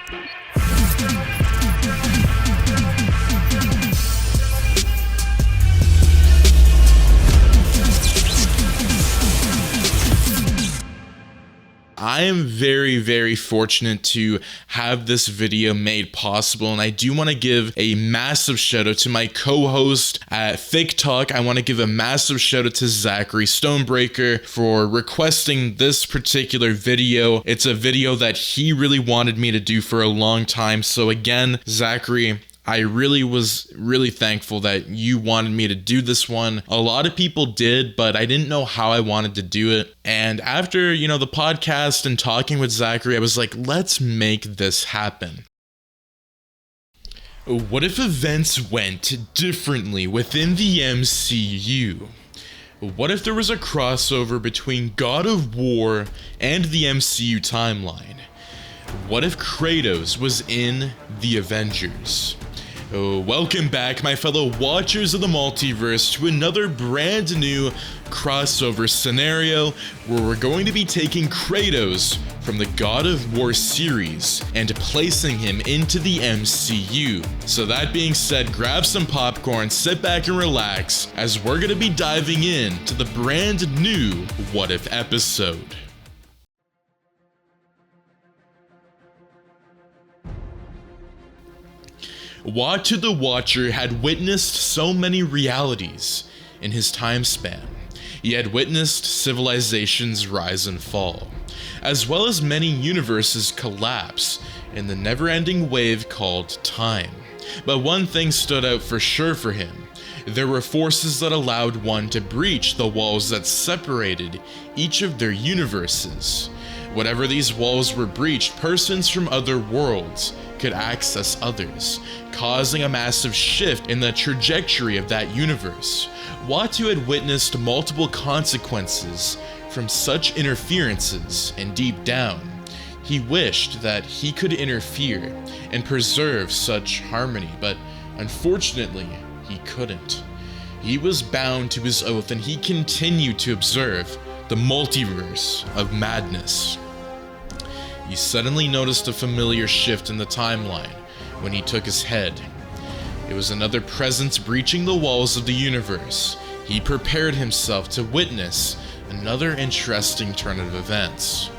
I am very, very fortunate to have this video made possible, and I do want to give a massive shout out to my co-host at Fake Talk. I want to give a massive shout out to Zachary Stonebreaker for requesting this particular video. It's a video that he really wanted me to do for a long time. So again, Zachary, I was really thankful that you wanted me to do this one. A lot of people did, but I didn't know how I wanted to do it. And after, the podcast and talking with Zachary, I was like, let's make this happen. What if events went differently within the MCU? What if there was a crossover between God of War and the MCU timeline? What if Kratos was in the Avengers? Welcome back, my fellow watchers of the multiverse, to another brand new crossover scenario where we're going to be taking Kratos from the God of War series and placing him into the MCU. So that being said, grab some popcorn, sit back and relax, as we're going to be diving in to the brand new What If episode. Watu the Watcher had witnessed so many realities in his time span. He had witnessed civilizations rise and fall, as well as many universes collapse in the never-ending wave called time. But one thing stood out for sure for him. There were forces that allowed one to breach the walls that separated each of their universes. Whatever these walls were breached, persons from other worlds could access others, causing a massive shift in the trajectory of that universe. Watu had witnessed multiple consequences from such interferences, and deep down, he wished that he could interfere and preserve such harmony, but unfortunately, he couldn't. He was bound to his oath, and he continued to observe the multiverse of madness. He suddenly noticed a familiar shift in the timeline when he took his head. It was another presence breaching the walls of the universe. He prepared himself to witness another interesting turn of events.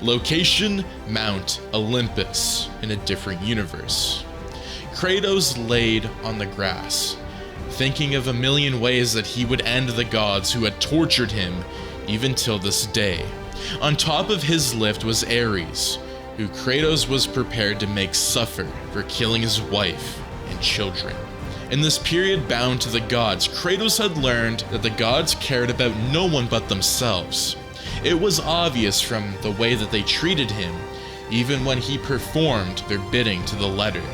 Location: Mount Olympus, in a different universe. Kratos laid on the grass, thinking of a million ways that he would end the gods who had tortured him even till this day. On top of his lift was Ares, who Kratos was prepared to make suffer for killing his wife and children. In this period bound to the gods, Kratos had learned that the gods cared about no one but themselves. It was obvious from the way that they treated him, even when he performed their bidding to the letter.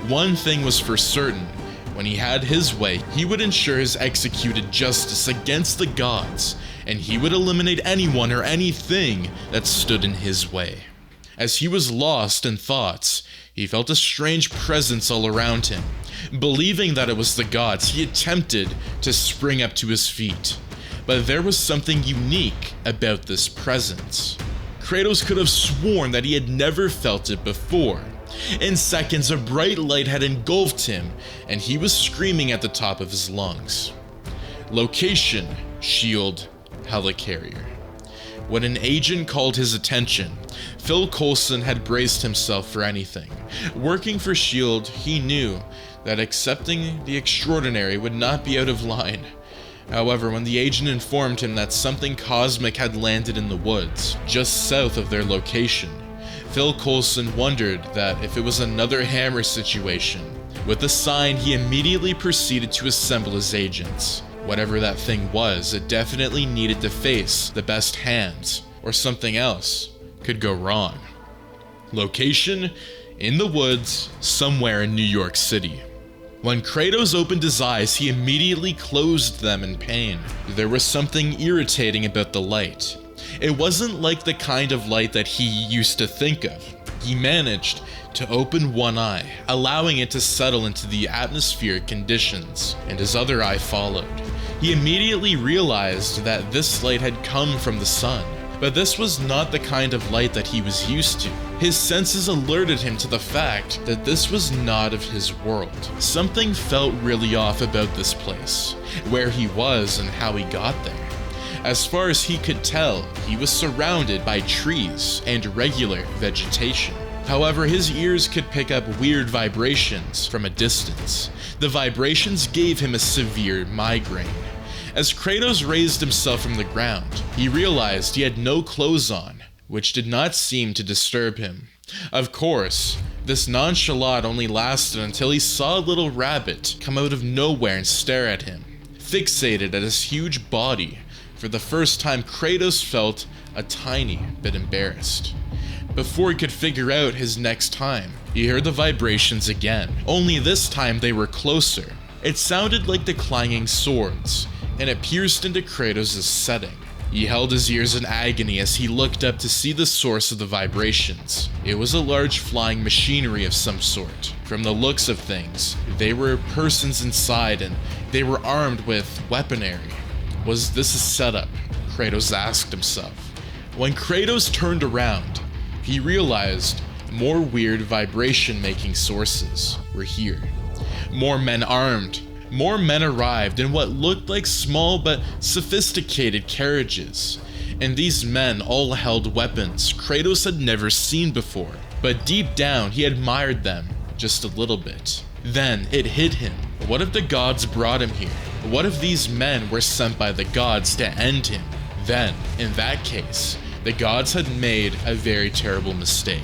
One thing was for certain: when he had his way, he would ensure his executed justice against the gods, and he would eliminate anyone or anything that stood in his way. As he was lost in thoughts, he felt a strange presence all around him. Believing that it was the gods, he attempted to spring up to his feet. But there was something unique about this presence. Kratos could have sworn that he had never felt it before. In seconds, a bright light had engulfed him, and he was screaming at the top of his lungs. Location: Shield Helicarrier. When an agent called his attention, Phil Coulson had braced himself for anything. Working for S.H.I.E.L.D., he knew that accepting the extraordinary would not be out of line. However, when the agent informed him that something cosmic had landed in the woods, just south of their location, Phil Coulson wondered that if it was another Hammer situation. With the sign, he immediately proceeded to assemble his agents. Whatever that thing was, it definitely needed to face the best hands, or something else could go wrong. Location: in the woods, somewhere in New York City. When Kratos opened his eyes, he immediately closed them in pain. There was something irritating about the light. It wasn't like the kind of light that he used to think of. He managed to open one eye, allowing it to settle into the atmospheric conditions, and his other eye followed. He immediately realized that this light had come from the sun. But this was not the kind of light that he was used to. His senses alerted him to the fact that this was not of his world. Something felt really off about this place, where he was and how he got there. As far as he could tell, he was surrounded by trees and regular vegetation. However, his ears could pick up weird vibrations from a distance. The vibrations gave him a severe migraine. As Kratos raised himself from the ground, he realized he had no clothes on, which did not seem to disturb him. Of course, this nonchalance only lasted until he saw a little rabbit come out of nowhere and stare at him. Fixated at his huge body, for the first time Kratos felt a tiny bit embarrassed. Before he could figure out his next time, he heard the vibrations again, only this time they were closer. It sounded like the clanging swords, and it pierced into Kratos' setting. He held his ears in agony as he looked up to see the source of the vibrations. It was a large flying machinery of some sort. From the looks of things, they were persons inside and they were armed with weaponry. Was this a setup? Kratos asked himself. When Kratos turned around, he realized more weird vibration-making sources were here. More men armed. More men arrived in what looked like small but sophisticated carriages, and these men all held weapons Kratos had never seen before, but deep down he admired them just a little bit. Then it hit him. What if the gods brought him here? What if these men were sent by the gods to end him? Then, in that case, the gods had made a very terrible mistake.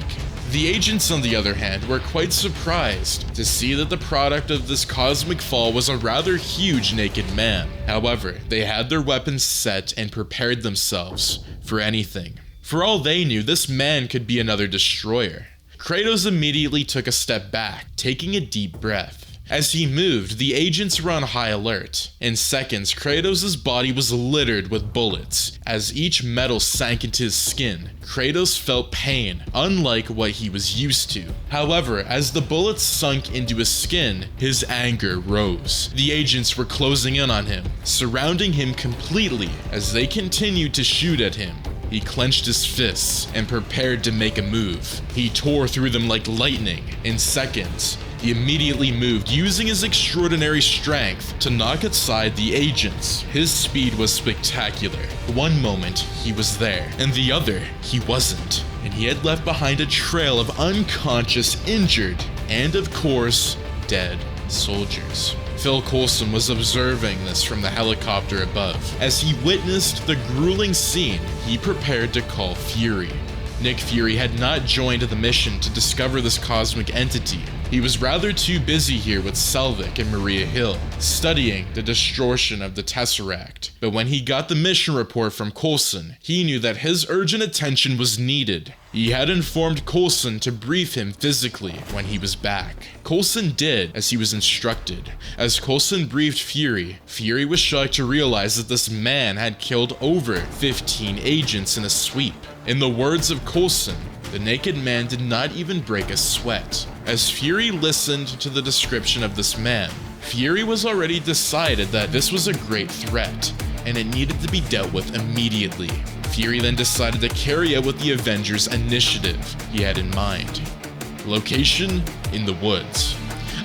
The agents, on the other hand, were quite surprised to see that the product of this cosmic fall was a rather huge naked man. However, they had their weapons set and prepared themselves for anything. For all they knew, this man could be another destroyer. Kratos immediately took a step back, taking a deep breath. As he moved, the agents were on high alert. In seconds, Kratos' body was littered with bullets. As each metal sank into his skin, Kratos felt pain, unlike what he was used to. However, as the bullets sunk into his skin, his anger rose. The agents were closing in on him, surrounding him completely as they continued to shoot at him. He clenched his fists and prepared to make a move. He tore through them like lightning. In seconds, he immediately moved, using his extraordinary strength to knock aside the agents. His speed was spectacular. One moment, he was there, and the other, he wasn't. And he had left behind a trail of unconscious, injured, and of course, dead soldiers. Phil Coulson was observing this from the helicopter above. As he witnessed the grueling scene, he prepared to call Fury. Nick Fury had not joined the mission to discover this cosmic entity. He was rather too busy here with Selvig and Maria Hill, studying the distortion of the Tesseract. But when he got the mission report from Coulson, he knew that his urgent attention was needed. He had informed Coulson to brief him physically when he was back. Coulson did as he was instructed. As Coulson briefed Fury, Fury was shocked to realize that this man had killed over 15 agents in a sweep. In the words of Coulson, the naked man did not even break a sweat. As Fury listened to the description of this man, Fury was already decided that this was a great threat, and it needed to be dealt with immediately. Fury then decided to carry out what the Avengers initiative he had in mind. Location: in the woods.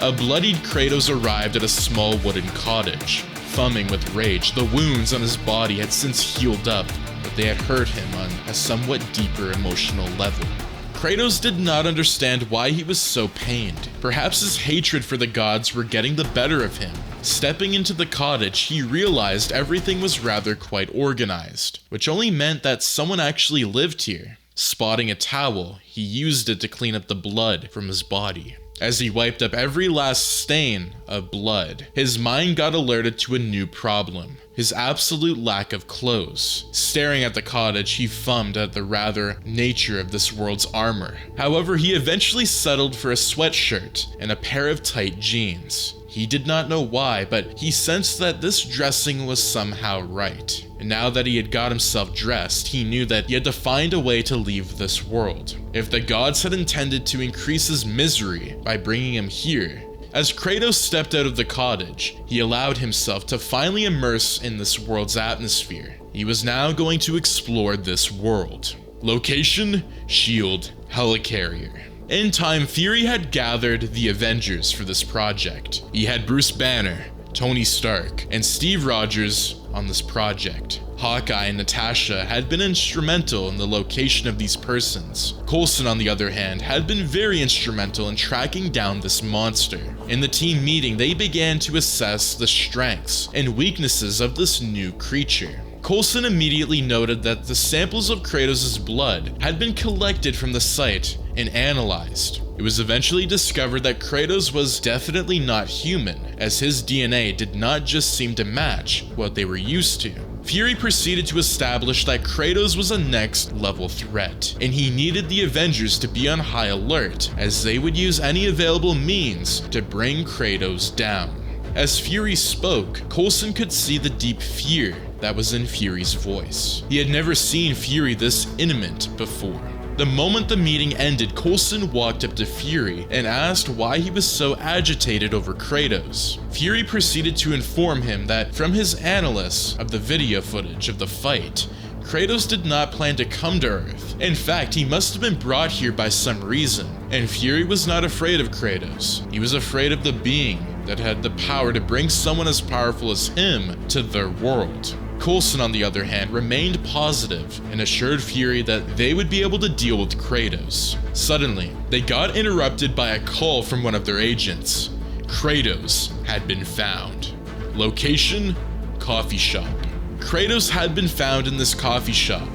A bloodied Kratos arrived at a small wooden cottage. Foaming with rage, the wounds on his body had since healed up, but they had hurt him on a somewhat deeper emotional level. Kratos did not understand why he was so pained. Perhaps his hatred for the gods were getting the better of him. Stepping into the cottage, he realized everything was rather quite organized, which only meant that someone actually lived here. Spotting a towel, he used it to clean up the blood from his body. As he wiped up every last stain of blood, his mind got alerted to a new problem: his absolute lack of clothes. Staring at the cottage, he fummed at the rather nature of this world's armor. However, he eventually settled for a sweatshirt and a pair of tight jeans. He did not know why, but he sensed that this dressing was somehow right. And now that he had got himself dressed, he knew that he had to find a way to leave this world. If the gods had intended to increase his misery by bringing him here, As Kratos stepped out of the cottage, he allowed himself to finally immerse in this world's atmosphere. He was now going to explore this world. Location: Shield Helicarrier. In time, Fury had gathered the Avengers for this project. He had Bruce Banner, Tony Stark, and Steve Rogers on this project. Hawkeye and Natasha had been instrumental in the location of these persons. Coulson, on the other hand, had been very instrumental in tracking down this monster. In the team meeting, they began to assess the strengths and weaknesses of this new creature. Coulson immediately noted that the samples of Kratos' blood had been collected from the site and analyzed. It was eventually discovered that Kratos was definitely not human, as his DNA did not just seem to match what they were used to. Fury proceeded to establish that Kratos was a next level threat, and he needed the Avengers to be on high alert, as they would use any available means to bring Kratos down. As Fury spoke, Coulson could see the deep fear that was in Fury's voice. He had never seen Fury this intimate before. The moment the meeting ended, Coulson walked up to Fury and asked why he was so agitated over Kratos. Fury proceeded to inform him that from his analysis of the video footage of the fight, Kratos did not plan to come to Earth. In fact, he must have been brought here by some reason, and Fury was not afraid of Kratos. He was afraid of the being that had the power to bring someone as powerful as him to their world. Coulson, on the other hand, remained positive and assured Fury that they would be able to deal with Kratos. Suddenly, they got interrupted by a call from one of their agents. Kratos had been found. Location: coffee shop. Kratos had been found in this coffee shop.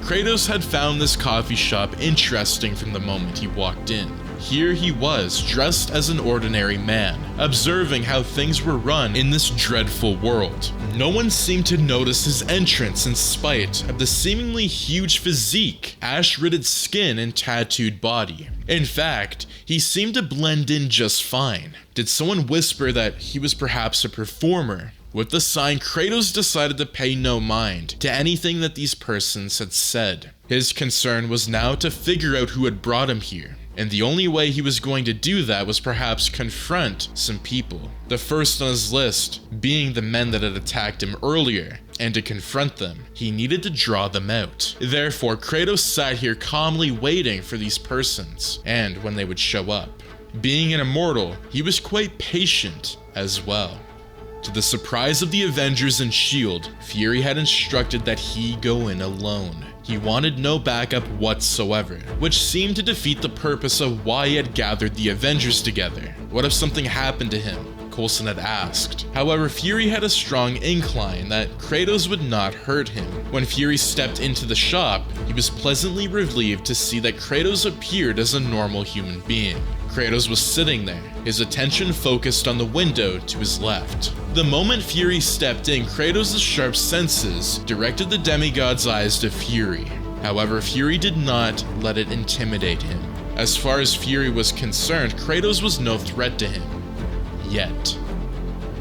Kratos had found this coffee shop interesting from the moment he walked in. Here he was, dressed as an ordinary man, observing how things were run in this dreadful world. No one seemed to notice his entrance in spite of the seemingly huge physique, ash-ridded skin, and tattooed body. In fact, he seemed to blend in just fine. Did someone whisper that he was perhaps a performer? With the sign, Kratos decided to pay no mind to anything that these persons had said. His concern was now to figure out who had brought him here, and the only way he was going to do that was perhaps confront some people. The first on his list being the men that had attacked him earlier, and to confront them, he needed to draw them out. Therefore, Kratos sat here calmly waiting for these persons, and when they would show up. Being an immortal, he was quite patient as well. To the surprise of the Avengers and S.H.I.E.L.D., Fury had instructed that he go in alone. He wanted no backup whatsoever, which seemed to defeat the purpose of why he had gathered the Avengers together. What if something happened to him? Coulson had asked. However, Fury had a strong incline that Kratos would not hurt him. When Fury stepped into the shop, he was pleasantly relieved to see that Kratos appeared as a normal human being. Kratos was sitting there, his attention focused on the window to his left. The moment Fury stepped in, Kratos' sharp senses directed the demigod's eyes to Fury. However, Fury did not let it intimidate him. As far as Fury was concerned, Kratos was no threat to him. Yet.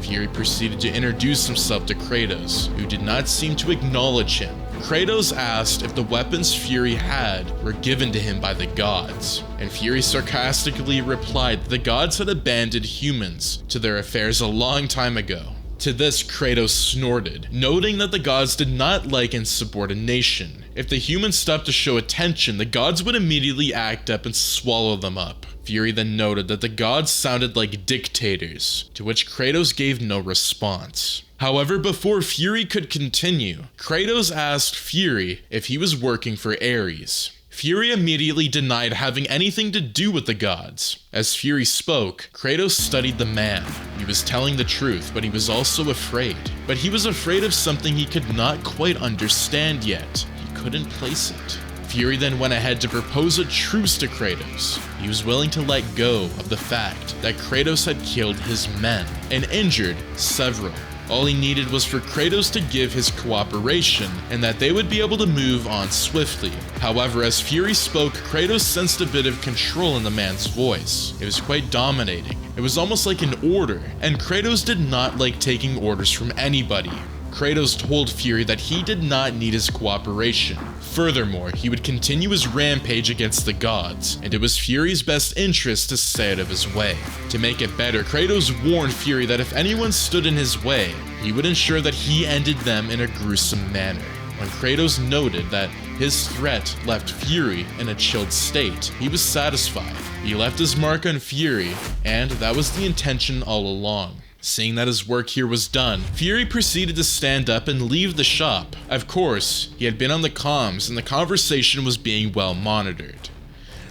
Fury proceeded to introduce himself to Kratos, who did not seem to acknowledge him. Kratos asked if the weapons Fury had were given to him by the gods, and Fury sarcastically replied that the gods had abandoned humans to their affairs a long time ago. To this, Kratos snorted, noting that the gods did not like insubordination. If the humans stopped to show attention, the gods would immediately act up and swallow them up. Fury then noted that the gods sounded like dictators, to which Kratos gave no response. However, before Fury could continue, Kratos asked Fury if he was working for Ares. Fury immediately denied having anything to do with the gods. As Fury spoke, Kratos studied the man. He was telling the truth, but he was also afraid. But he was afraid of something he could not quite understand yet. He couldn't place it. Fury then went ahead to propose a truce to Kratos. He was willing to let go of the fact that Kratos had killed his men and injured several. All he needed was for Kratos to give his cooperation and that they would be able to move on swiftly. However, as Fury spoke, Kratos sensed a bit of control in the man's voice. It was quite dominating. It was almost like an order, and Kratos did not like taking orders from anybody. Kratos told Fury that he did not need his cooperation. Furthermore, he would continue his rampage against the gods, and it was Fury's best interest to stay out of his way. To make it better, Kratos warned Fury that if anyone stood in his way, he would ensure that he ended them in a gruesome manner. When Kratos noted that his threat left Fury in a chilled state, he was satisfied. He left his mark on Fury, and that was the intention all along. Seeing that his work here was done, Fury proceeded to stand up and leave the shop. Of course, he had been on the comms and the conversation was being well monitored.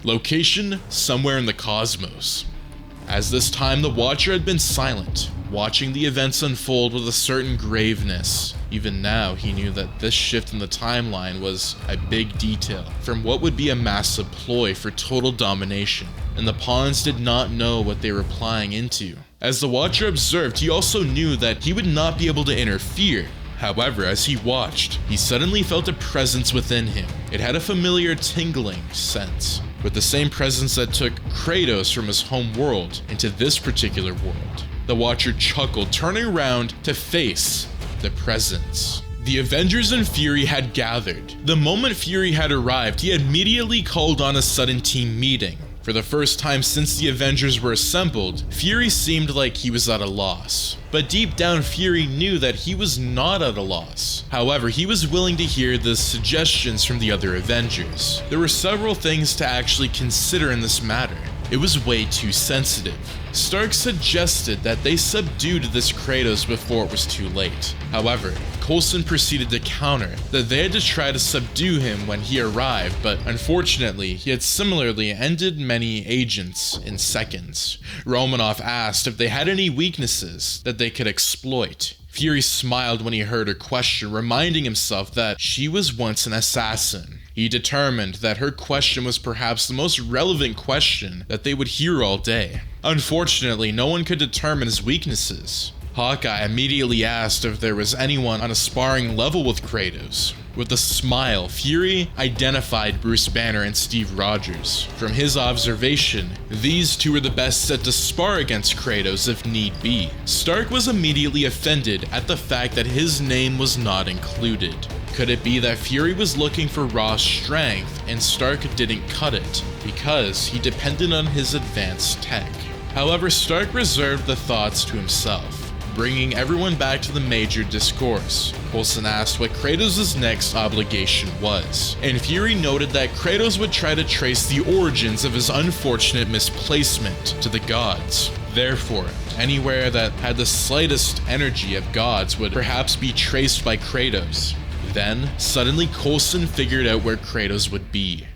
Location: somewhere in the cosmos. As this time, the Watcher had been silent, watching the events unfold with a certain graveness. Even now, he knew that this shift in the timeline was a big detail from what would be a massive ploy for total domination, and the pawns did not know what they were playing into. As the Watcher observed, he also knew that he would not be able to interfere. However, as he watched, he suddenly felt a presence within him. It had a familiar tingling sense, with the same presence that took Kratos from his home world into this particular world. The Watcher chuckled, turning around to face the presence. The Avengers and Fury had gathered. The moment Fury had arrived, he immediately called on a sudden team meeting. For the first time since the Avengers were assembled, Fury seemed like he was at a loss. But deep down, Fury knew that he was not at a loss. However, he was willing to hear the suggestions from the other Avengers. There were several things to actually consider in this matter. It was way too sensitive. Stark suggested that they subdued this Kratos before it was too late. However, Coulson proceeded to counter that they had to try to subdue him when he arrived, but unfortunately, he had similarly ended many agents in seconds. Romanoff asked if they had any weaknesses that they could exploit. Fury smiled when he heard her question, reminding himself that she was once an assassin. He determined that her question was perhaps the most relevant question that they would hear all day. Unfortunately, no one could determine his weaknesses. Hawkeye immediately asked if there was anyone on a sparring level with Kratos. With a smile, Fury identified Bruce Banner and Steve Rogers. From his observation, these two were the best set to spar against Kratos if need be. Stark was immediately offended at the fact that his name was not included. Could it be that Fury was looking for raw strength and Stark didn't cut it because he depended on his advanced tech? However, Stark reserved the thoughts to himself, bringing everyone back to the major discourse. Coulson asked what Kratos' next obligation was, and Fury noted that Kratos would try to trace the origins of his unfortunate misplacement to the gods. Therefore, anywhere that had the slightest energy of gods would perhaps be traced by Kratos. Then, suddenly Coulson figured out where Kratos would be.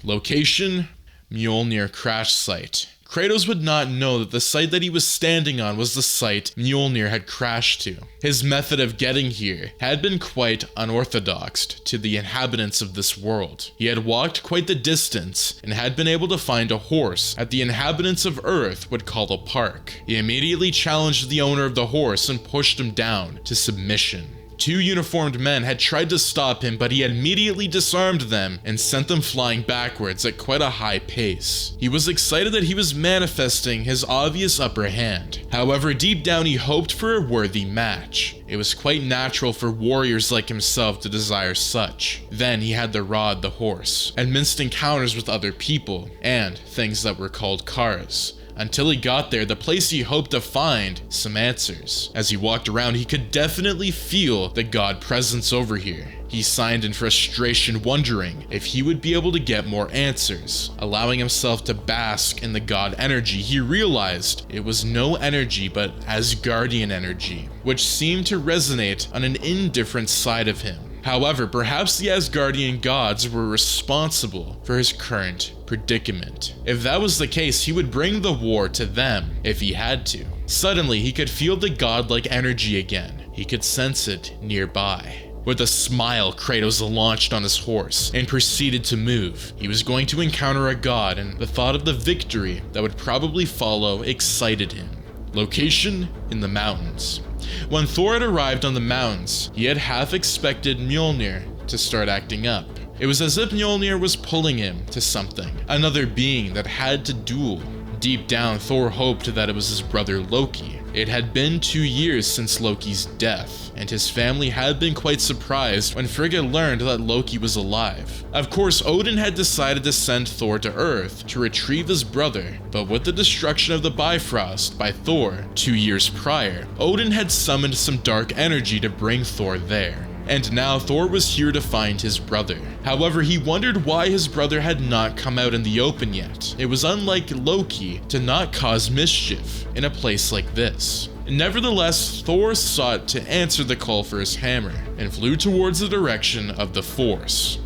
Location: Mjolnir crash site. Kratos would not know that the site that he was standing on was the site Mjolnir had crashed to. His method of getting here had been quite unorthodox to the inhabitants of this world. He had walked quite the distance and had been able to find a horse that the inhabitants of Earth would call a park. He immediately challenged the owner of the horse and pushed him down to submission. Two uniformed men had tried to stop him, but he had immediately disarmed them and sent them flying backwards at quite a high pace. He was excited that he was manifesting his obvious upper hand. However, deep down he hoped for a worthy match. It was quite natural for warriors like himself to desire such. Then he had to ride the horse, and minced encounters with other people, and things that were called cars. Until he got there, the place he hoped to find some answers. As he walked around, he could definitely feel the god presence over here. He sighed in frustration, wondering if he would be able to get more answers. Allowing himself to bask in the god energy, he realized it was no energy but Asgardian energy, which seemed to resonate on an indifferent side of him. However, perhaps the Asgardian gods were responsible for his current predicament. If that was the case, he would bring the war to them if he had to. Suddenly, he could feel the godlike energy again. He could sense it nearby. With a smile, Kratos launched on his horse and proceeded to move. He was going to encounter a god, and the thought of the victory that would probably follow excited him. Location: in the mountains. When Thor had arrived on the mountains, he had half expected Mjolnir to start acting up. It was as if Mjolnir was pulling him to something, another being that had to duel. Deep down, Thor hoped that it was his brother Loki. It had been 2 years since Loki's death, and his family had been quite surprised when Frigga learned that Loki was alive. Of course, Odin had decided to send Thor to Earth to retrieve his brother, but with the destruction of the Bifrost by Thor 2 years prior, Odin had summoned some dark energy to bring Thor there. And now Thor was here to find his brother. However, he wondered why his brother had not come out in the open yet. It was unlike Loki to not cause mischief in a place like this. Nevertheless, Thor sought to answer the call for his hammer and flew towards the direction of the force.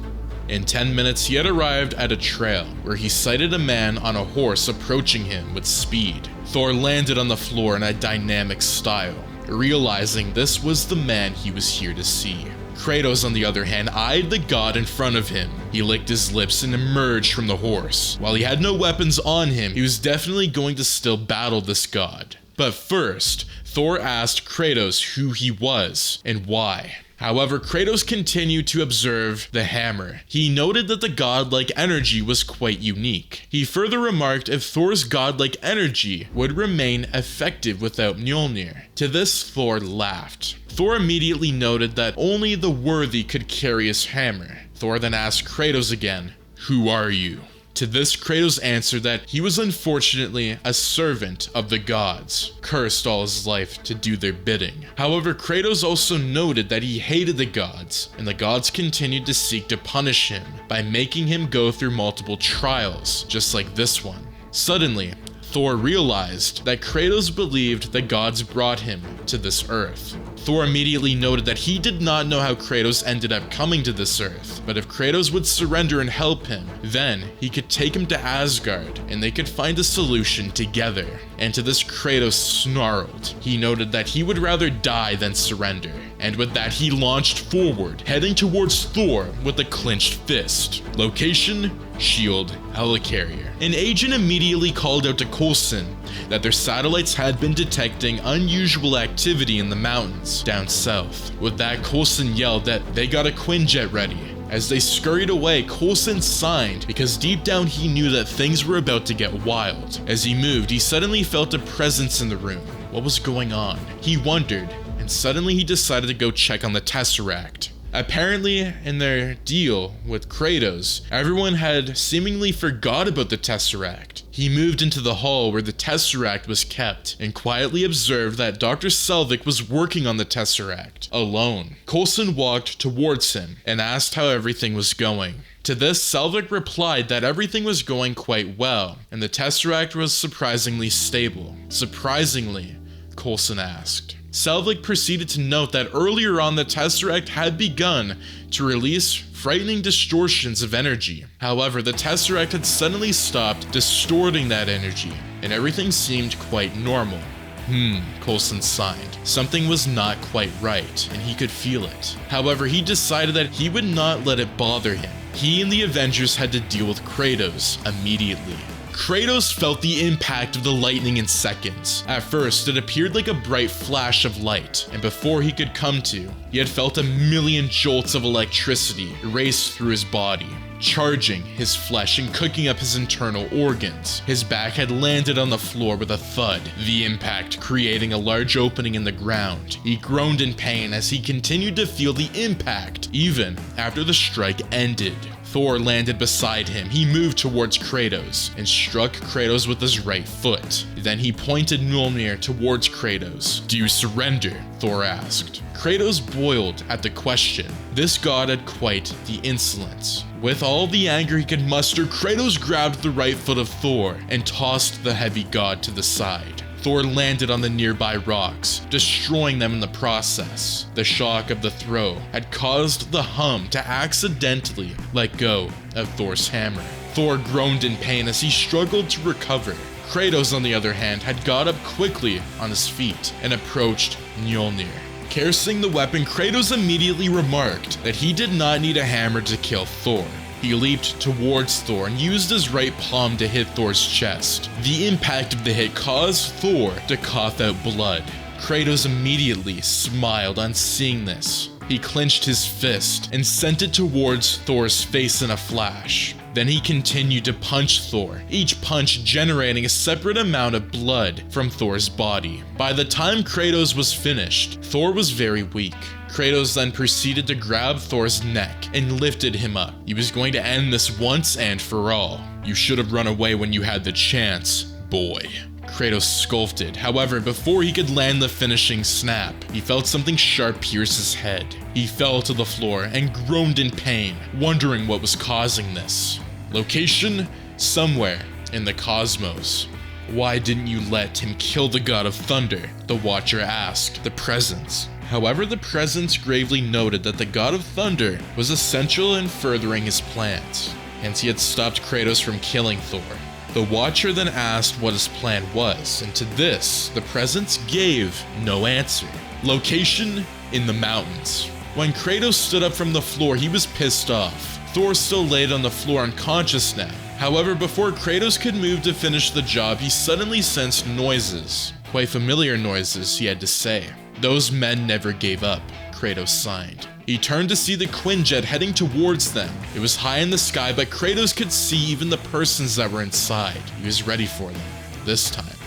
In 10 minutes, he had arrived at a trail where he sighted a man on a horse approaching him with speed. Thor landed on the floor in a dynamic style, realizing this was the man he was here to see. Kratos, on the other hand, eyed the god in front of him. He licked his lips and emerged from the horse. While he had no weapons on him, he was definitely going to still battle this god. But first, Thor asked Kratos who he was and why. However, Kratos continued to observe the hammer. He noted that the godlike energy was quite unique. He further remarked if Thor's godlike energy would remain effective without Mjolnir. To this, Thor laughed. Thor immediately noted that only the worthy could carry his hammer. Thor then asked Kratos again, "Who are you?" To this, Kratos answered that he was unfortunately a servant of the gods, cursed all his life to do their bidding. However, Kratos also noted that he hated the gods, and the gods continued to seek to punish him by making him go through multiple trials, just like this one. Suddenly, Thor realized that Kratos believed the gods brought him to this earth. Thor immediately noted that he did not know how Kratos ended up coming to this earth, but if Kratos would surrender and help him, then he could take him to Asgard and they could find a solution together. And to this, Kratos snarled. He noted that he would rather die than surrender, and with that he launched forward, heading towards Thor with a clenched fist. Location: Shield Helicarrier. An agent immediately called out to Coulson that their satellites had been detecting unusual activity in the mountains down south. With that, Coulson yelled that they got a Quinjet ready. As they scurried away, Coulson signed because deep down he knew that things were about to get wild. As he moved, he suddenly felt a presence in the room. What was going on? He wondered, and suddenly he decided to go check on the Tesseract. Apparently, in their deal with Kratos, everyone had seemingly forgot about the Tesseract. He moved into the hall where the Tesseract was kept and quietly observed that Dr. Selvig was working on the Tesseract, alone. Coulson walked towards him and asked how everything was going. To this, Selvig replied that everything was going quite well, and the Tesseract was surprisingly stable. Surprisingly, Coulson asked. Selvig proceeded to note that earlier on the Tesseract had begun to release frightening distortions of energy. However, the Tesseract had suddenly stopped distorting that energy, and everything seemed quite normal. Coulson sighed. Something was not quite right, and he could feel it. However, he decided that he would not let it bother him. He and the Avengers had to deal with Kratos immediately. Kratos felt the impact of the lightning in seconds. At first, it appeared like a bright flash of light, and before he could come to, he had felt a million jolts of electricity race through his body, charging his flesh and cooking up his internal organs. His back had landed on the floor with a thud, the impact creating a large opening in the ground. He groaned in pain as he continued to feel the impact, even after the strike ended. Thor landed beside him. He moved towards Kratos and struck Kratos with his right foot. Then he pointed Mjolnir towards Kratos. "Do you surrender?" Thor asked. Kratos boiled at the question. This god had quite the insolence. With all the anger he could muster, Kratos grabbed the right foot of Thor and tossed the heavy god to the side. Thor landed on the nearby rocks, destroying them in the process. The shock of the throw had caused the hum to accidentally let go of Thor's hammer. Thor groaned in pain as he struggled to recover. Kratos, on the other hand, had got up quickly on his feet and approached Mjolnir. Cursing the weapon, Kratos immediately remarked that he did not need a hammer to kill Thor. He leaped towards Thor and used his right palm to hit Thor's chest. The impact of the hit caused Thor to cough out blood. Kratos immediately smiled on seeing this. He clenched his fist and sent it towards Thor's face in a flash. Then he continued to punch Thor, each punch generating a separate amount of blood from Thor's body. By the time Kratos was finished, Thor was very weak. Kratos then proceeded to grab Thor's neck and lifted him up. He was going to end this once and for all. "You should have run away when you had the chance, boy." Kratos scolded. However, before he could land the finishing snap, he felt something sharp pierce his head. He fell to the floor and groaned in pain, wondering what was causing this. Location? Somewhere in the cosmos. "Why didn't you let him kill the god of thunder?" the Watcher asked the Presence. However, the Presence gravely noted that the god of thunder was essential in furthering his plans, hence he had stopped Kratos from killing Thor. The Watcher then asked what his plan was, and to this, the Presence gave no answer. Location? In the mountains. When Kratos stood up from the floor, he was pissed off. Thor still laid on the floor unconscious now. However, before Kratos could move to finish the job, he suddenly sensed noises. Quite familiar noises, he had to say. "Those men never gave up," Kratos signed. He turned to see the Quinjet heading towards them. It was high in the sky, but Kratos could see even the persons that were inside. He was ready for them, this time.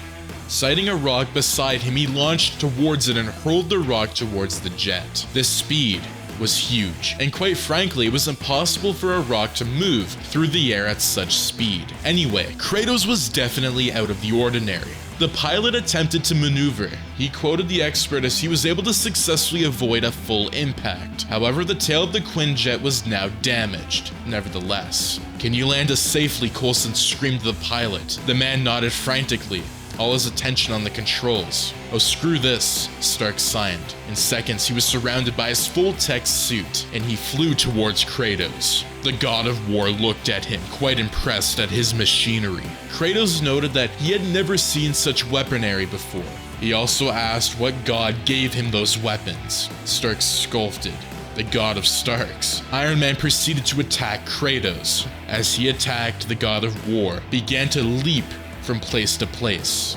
Sighting a rock beside him, he launched towards it and hurled the rock towards the jet. This speed was huge, and quite frankly, it was impossible for a rock to move through the air at such speed. Anyway, Kratos was definitely out of the ordinary. The pilot attempted to maneuver. He quoted the expert as he was able to successfully avoid a full impact. However, the tail of the Quinjet was now damaged. Nevertheless, "Can you land us safely?" Coulson screamed to the pilot. The man nodded frantically, all his attention on the controls. "Oh, screw this," Stark signed. In seconds, he was surrounded by his full-tech suit, and he flew towards Kratos. The god of war looked at him, quite impressed at his machinery. Kratos noted that he had never seen such weaponry before. He also asked what god gave him those weapons. Stark scolded. "The god of Starks." Iron Man proceeded to attack Kratos. As he attacked, the god of war began to leap from place to place.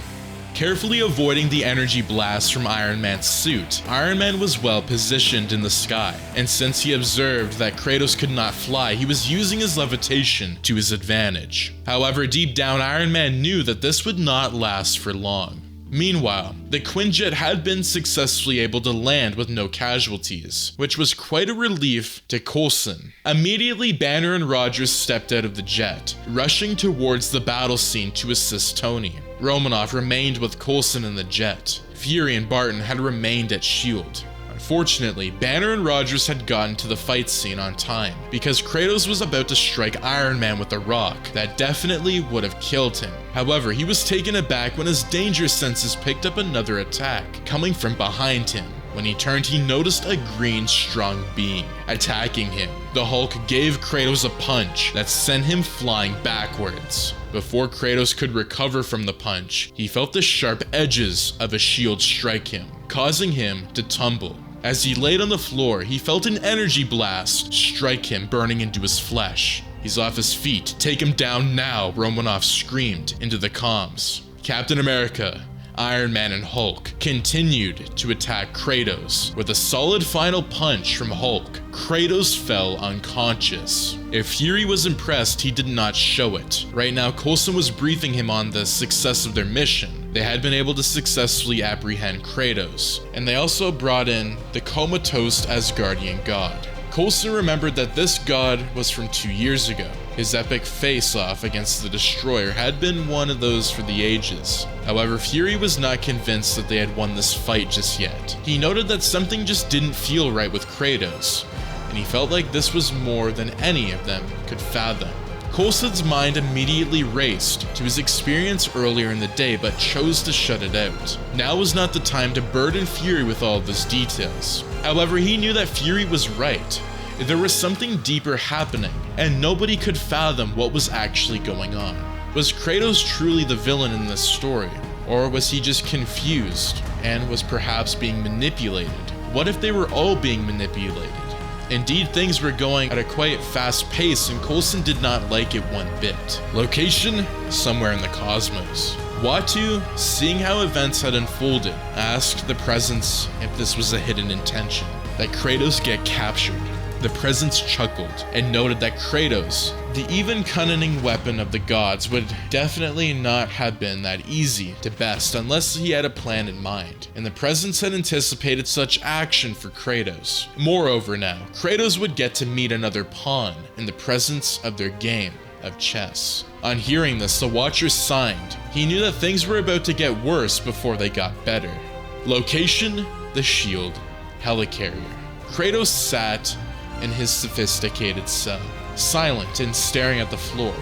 Carefully avoiding the energy blast from Iron Man's suit, Iron Man was well positioned in the sky, and since he observed that Kratos could not fly, he was using his levitation to his advantage. However, deep down, Iron Man knew that this would not last for long. Meanwhile, the Quinjet had been successfully able to land with no casualties, which was quite a relief to Coulson. Immediately, Banner and Rogers stepped out of the jet, rushing towards the battle scene to assist Tony. Romanoff remained with Coulson in the jet. Fury and Barton had remained at S.H.I.E.L.D. Unfortunately, Banner and Rogers had gotten to the fight scene on time, because Kratos was about to strike Iron Man with a rock that definitely would have killed him. However, he was taken aback when his danger senses picked up another attack, coming from behind him. When he turned, he noticed a green, strong being attacking him. The Hulk gave Kratos a punch that sent him flying backwards. Before Kratos could recover from the punch, he felt the sharp edges of a shield strike him, causing him to tumble. As he laid on the floor, he felt an energy blast strike him, burning into his flesh. "He's off his feet. Take him down now," Romanoff screamed into the comms. Captain America, Iron Man, and Hulk continued to attack Kratos. With a solid final punch from Hulk, Kratos fell unconscious. If Fury was impressed, he did not show it. Right now, Coulson was briefing him on the success of their mission. They had been able to successfully apprehend Kratos, and they also brought in the comatose Asgardian god. Coulson remembered that this god was from 2 years ago. His epic face-off against the Destroyer had been one of those for the ages. However, Fury was not convinced that they had won this fight just yet. He noted that something just didn't feel right with Kratos, and he felt like this was more than any of them could fathom. Coulson's mind immediately raced to his experience earlier in the day, but chose to shut it out. Now was not the time to burden Fury with all of those details. However, he knew that Fury was right. There was something deeper happening, and nobody could fathom what was actually going on. Was Kratos truly the villain in this story? Or was he just confused and was perhaps being manipulated? What if they were all being manipulated? Indeed, things were going at a quite fast pace, and Coulson did not like it one bit. Location? Somewhere in the cosmos. Watu, seeing how events had unfolded, asked the Presence if this was a hidden intention, that Kratos get captured. The presence chuckled and noted that Kratos, the even cunning weapon of the gods, would definitely not have been that easy to best unless he had a plan in mind, and the presence had anticipated such action for Kratos. Moreover now, Kratos would get to meet another pawn in the presence of their game of chess. On hearing this, the Watcher signed. He knew that things were about to get worse before they got better. Location: the shield helicarrier. Kratos sat in his sophisticated cell, silent and staring at the floor.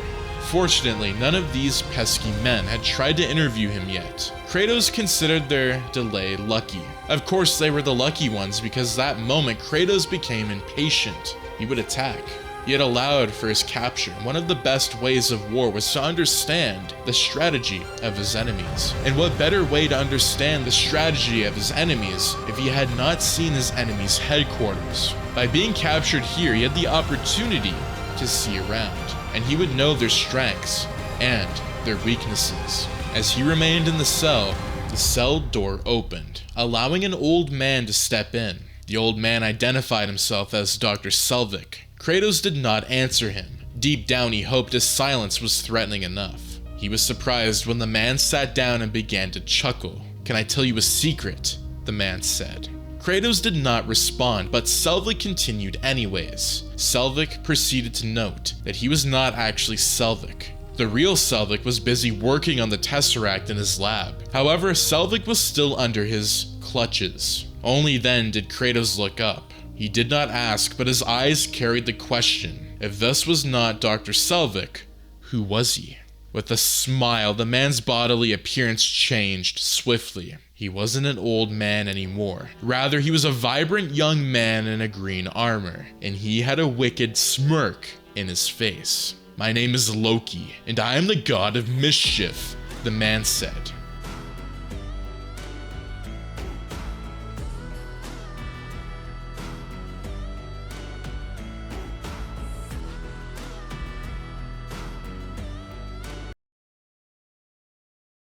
Fortunately, none of these pesky men had tried to interview him yet. Kratos considered their delay lucky. Of course, they were the lucky ones because that moment Kratos became impatient. He would attack. He had allowed for his capture. One of the best ways of war was to understand the strategy of his enemies. And what better way to understand the strategy of his enemies if he had not seen his enemies' headquarters? By being captured here, he had the opportunity to see around, and he would know their strengths and their weaknesses. As he remained in the cell door opened, allowing an old man to step in. The old man identified himself as Dr. Selvig. Kratos did not answer him. Deep down, he hoped his silence was threatening enough. He was surprised when the man sat down and began to chuckle. "Can I tell you a secret?" the man said. Kratos did not respond, but Selvig continued anyways. Selvig proceeded to note that he was not actually Selvig. The real Selvig was busy working on the Tesseract in his lab. However, Selvig was still under his clutches. Only then did Kratos look up. He did not ask, but his eyes carried the question. If this was not Dr. Selvig, who was he? With a smile, the man's bodily appearance changed swiftly. He wasn't an old man anymore. Rather, he was a vibrant young man in a green armor, and he had a wicked smirk in his face. "My name is Loki, and I am the god of mischief," the man said.